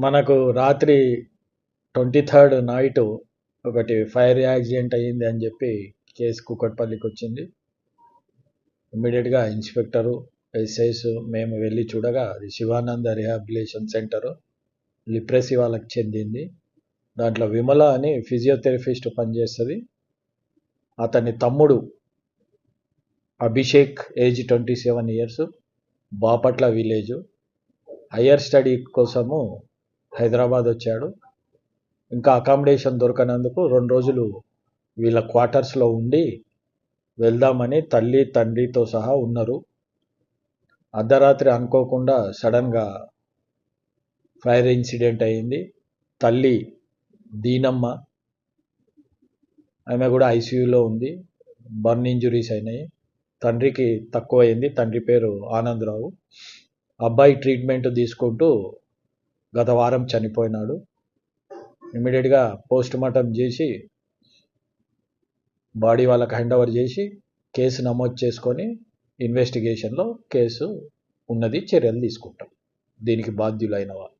మనకు రాత్రి 23rd night ఒకటి ఫైర్ యాక్సిడెంట్ అయ్యింది అని చెప్పి కేసు కూకట్పల్లికి వచ్చింది. ఇమ్మీడియట్గా ఇన్స్పెక్టరు, ఎస్ఐస్ మేము వెళ్ళి చూడగా అది శివానంద రిహాబిలిటేషన్ సెంటరు లిప్రసీ వాళ్ళకి చెందింది. దాంట్లో విమల అని ఫిజియోథెరపిస్ట్ పనిచేస్తుంది. అతని తమ్ముడు Abhishek, age 27 years, Bapatla village, higher study కోసము హైదరాబాద్ వచ్చాడు. ఇంకా అకామిడేషన్ దొరకనందుకు 2 రోజులు వీళ్ళ క్వార్టర్స్లో ఉండి వెళ్దామని తల్లి తండ్రితో సహా ఉన్నారు. అర్ధరాత్రి అనుకోకుండా సడన్గా ఫైర్ ఇన్సిడెంట్ అయింది. తల్లి దీనమ్మ, ఆమె కూడా ఐసీయూలో ఉంది, బర్న్ ఇంజురీస్ అయినాయి. తండ్రికి తక్కువైంది. తండ్రి పేరు ఆనందరావు. అబ్బాయి ట్రీట్మెంట్ తీసుకుంటూ గత వారం చనిపోయినాడు. ఇమ్మీడియట్గా పోస్ట్ మార్టం చేసి బాడీ వాళ్ళకి హ్యాండ్ ఓవర్ చేసి కేసు నమోదు చేసుకొని ఇన్వెస్టిగేషన్లో కేసు ఉన్నది, చర్యలు తీసుకుంటాం దీనికి బాధ్యులైన వాళ్ళు.